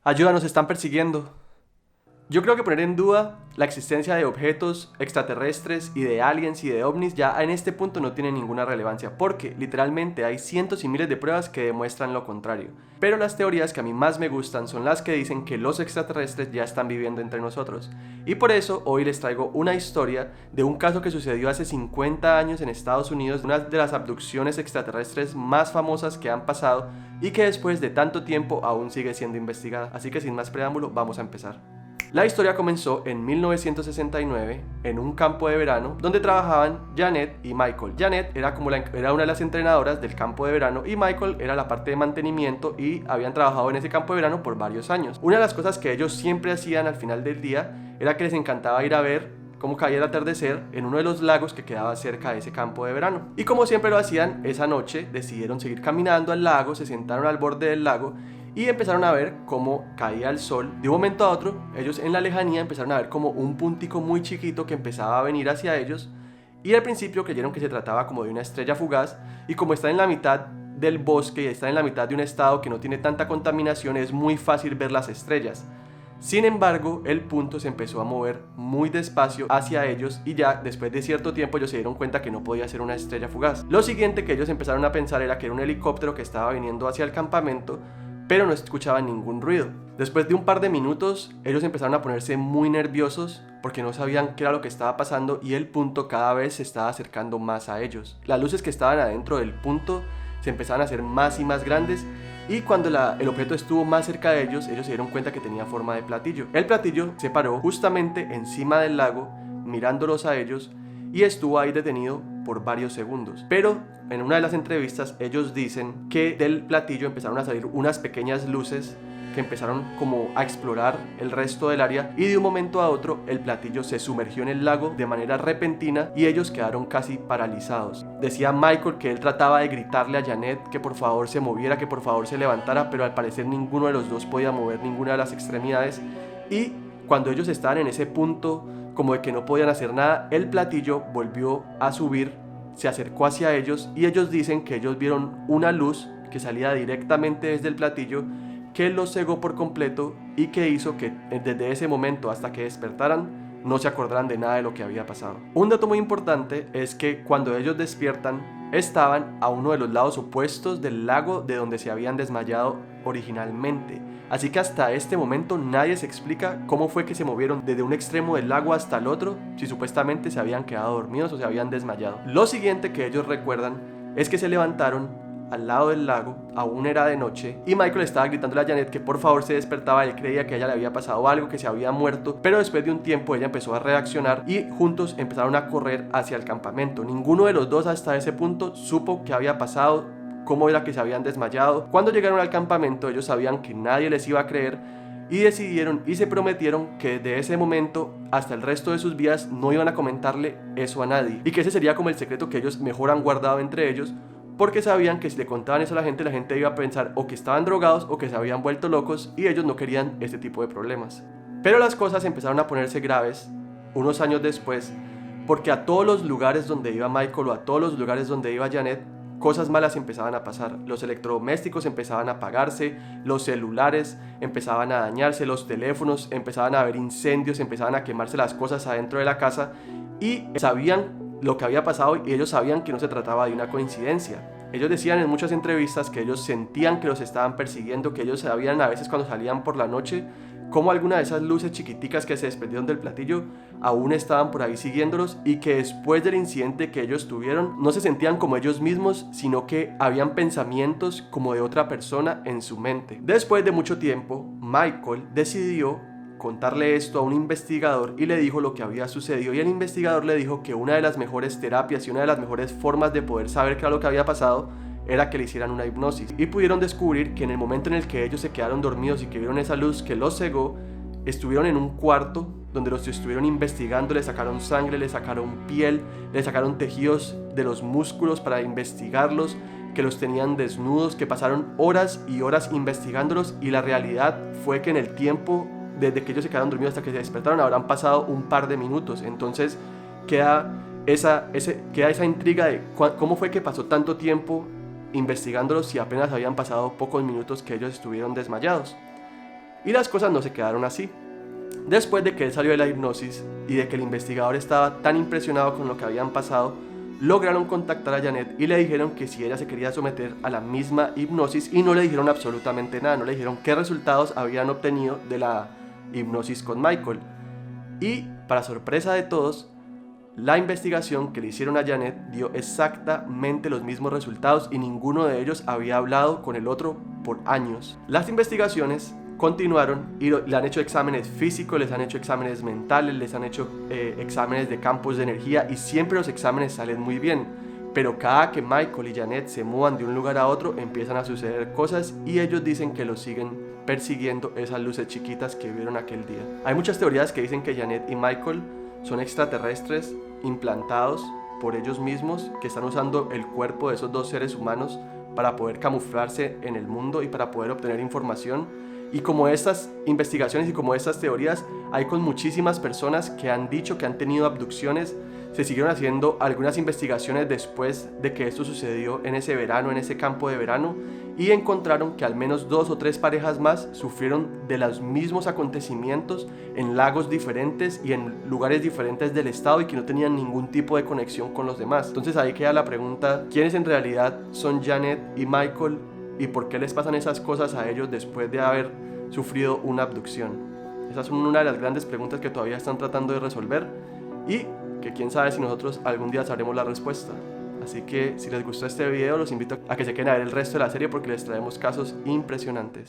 Ayuda, nos están persiguiendo. Yo creo que poner en duda la existencia de objetos extraterrestres y de aliens y de ovnis ya en este punto no tiene ninguna relevancia, porque literalmente hay cientos y miles de pruebas que demuestran lo contrario. Pero las teorías que a mí más me gustan son las que dicen que los extraterrestres ya están viviendo entre nosotros. Y por eso hoy les traigo una historia de un caso que sucedió hace 50 años en Estados Unidos, una de las abducciones extraterrestres más famosas que han pasado y que después de tanto tiempo aún sigue siendo investigada. Así que sin más preámbulo, vamos a empezar. La historia comenzó en 1969 en un campo de verano donde trabajaban Janet y Michael. Janet era una de las entrenadoras del campo de verano y Michael era la parte de mantenimiento y habían trabajado en ese campo de verano por varios años. Una de las cosas que ellos siempre hacían al final del día era que les encantaba ir a ver cómo caía el atardecer en uno de los lagos que quedaba cerca de ese campo de verano. Y como siempre lo hacían, esa noche decidieron seguir caminando al lago, se sentaron al borde del lago y empezaron a ver cómo caía el sol. De un momento a otro, ellos en la lejanía empezaron a ver como un puntico muy chiquito que empezaba a venir hacia ellos, y al principio creyeron que se trataba como de una estrella fugaz, y como están en la mitad del bosque y están en la mitad de un estado que no tiene tanta contaminación, es muy fácil ver las estrellas. Sin embargo, el punto se empezó a mover muy despacio hacia ellos y ya después de cierto tiempo ellos se dieron cuenta que no podía ser una estrella fugaz. Lo siguiente que ellos empezaron a pensar era que era un helicóptero que estaba viniendo hacia el campamento, pero no escuchaban ningún ruido. Después de un par de minutos, ellos empezaron a ponerse muy nerviosos porque no sabían qué era lo que estaba pasando y el punto cada vez se estaba acercando más a ellos. Las luces que estaban adentro del punto se empezaban a hacer más y más grandes, y cuando el objeto estuvo más cerca de ellos, ellos se dieron cuenta que tenía forma de platillo. El platillo se paró justamente encima del lago, mirándolos a ellos, y estuvo ahí detenido por varios segundos. Pero en una de las entrevistas ellos dicen que del platillo empezaron a salir unas pequeñas luces que empezaron como a explorar el resto del área, y de un momento a otro el platillo se sumergió en el lago de manera repentina y ellos quedaron casi paralizados. Decía Michael que él trataba de gritarle a Janet que por favor se moviera, que por favor se levantara, pero al parecer ninguno de los dos podía mover ninguna de las extremidades, y cuando ellos estaban en ese punto como de que no podían hacer nada, el platillo volvió a subir, se acercó hacia ellos y ellos dicen que ellos vieron una luz que salía directamente desde el platillo, que los cegó por completo y que hizo que desde ese momento hasta que despertaran no se acordaran de nada de lo que había pasado. Un dato muy importante es que cuando ellos despiertan estaban a uno de los lados opuestos del lago de donde se habían desmayado originalmente. Así que hasta este momento nadie se explica cómo fue que se movieron desde un extremo del lago hasta el otro, si supuestamente se habían quedado dormidos o se habían desmayado. Lo siguiente que ellos recuerdan es que se levantaron al lado del lago, aún era de noche, y Michael estaba gritándole a Janet que por favor se despertaba. Él creía que a ella le había pasado algo, que se había muerto, pero después de un tiempo ella empezó a reaccionar y juntos empezaron a correr hacia el campamento. Ninguno de los dos hasta ese punto supo qué había pasado, cómo era que se habían desmayado. Cuando llegaron al campamento ellos sabían que nadie les iba a creer y decidieron y se prometieron que desde ese momento hasta el resto de sus vidas no iban a comentarle eso a nadie, y que ese sería como el secreto que ellos mejor han guardado entre ellos, porque sabían que si le contaban eso a la gente iba a pensar o que estaban drogados o que se habían vuelto locos, y ellos no querían este tipo de problemas. Pero las cosas empezaron a ponerse graves unos años después, porque a todos los lugares donde iba Michael o a todos los lugares donde iba Janet, cosas malas empezaban a pasar. Los electrodomésticos empezaban a apagarse, los celulares empezaban a dañarse, los teléfonos, empezaban a haber incendios, empezaban a quemarse las cosas adentro de la casa, y sabían lo que había pasado y ellos sabían que no se trataba de una coincidencia. Ellos decían en muchas entrevistas que ellos sentían que los estaban persiguiendo, que ellos sabían a veces cuando salían por la noche cómo alguna de esas luces chiquiticas que se desprendieron del platillo aún estaban por ahí siguiéndolos, y que después del incidente que ellos tuvieron no se sentían como ellos mismos, sino que habían pensamientos como de otra persona en su mente. Después de mucho tiempo, Michael decidió contarle esto a un investigador y le dijo lo que había sucedido, y el investigador le dijo que una de las mejores terapias y una de las mejores formas de poder saber qué era lo que había pasado era que le hicieran una hipnosis, y pudieron descubrir que en el momento en el que ellos se quedaron dormidos y que vieron esa luz que los cegó, estuvieron en un cuarto donde los estuvieron investigando, le sacaron sangre, le sacaron piel, le sacaron tejidos de los músculos para investigarlos, que los tenían desnudos, que pasaron horas y horas investigándolos, y la realidad fue que en el tiempo desde que ellos se quedaron dormidos hasta que se despertaron habrán pasado un par de minutos. Entonces queda esa intriga de cómo fue que pasó tanto tiempo investigándolos si apenas habían pasado pocos minutos que ellos estuvieron desmayados. Y las cosas no se quedaron así. Después de que él salió de la hipnosis y de que el investigador estaba tan impresionado con lo que habían pasado, lograron contactar a Janet y le dijeron que si ella se quería someter a la misma hipnosis, y no le dijeron absolutamente nada, no le dijeron qué resultados habían obtenido de la hipnosis con Michael. Y para sorpresa de todos, la investigación que le hicieron a Janet dio exactamente los mismos resultados y ninguno de ellos había hablado con el otro por años. Las investigaciones continuaron y le han hecho exámenes físicos, les han hecho exámenes mentales, les han hecho exámenes de campos de energía y siempre los exámenes salen muy bien. Pero cada que Michael y Janet se muevan de un lugar a otro empiezan a suceder cosas y ellos dicen que los siguen persiguiendo esas luces chiquitas que vieron aquel día. Hay muchas teorías que dicen que Janet y Michael son extraterrestres implantados por ellos mismos que están usando el cuerpo de esos dos seres humanos para poder camuflarse en el mundo y para poder obtener información. Y como estas investigaciones y como estas teorías, hay con muchísimas personas que han dicho que han tenido abducciones. Se siguieron haciendo algunas investigaciones después de que esto sucedió en ese verano, en ese campo de verano, y encontraron que al menos 2 o 3 parejas más sufrieron de los mismos acontecimientos en lagos diferentes y en lugares diferentes del estado y que no tenían ningún tipo de conexión con los demás. Entonces ahí queda la pregunta, ¿quiénes en realidad son Janet y Michael y por qué les pasan esas cosas a ellos después de haber sufrido una abducción? Esas son una de las grandes preguntas que todavía están tratando de resolver y que quién sabe si nosotros algún día sabremos la respuesta. Así que si les gustó este video, los invito a que se queden a ver el resto de la serie porque les traemos casos impresionantes.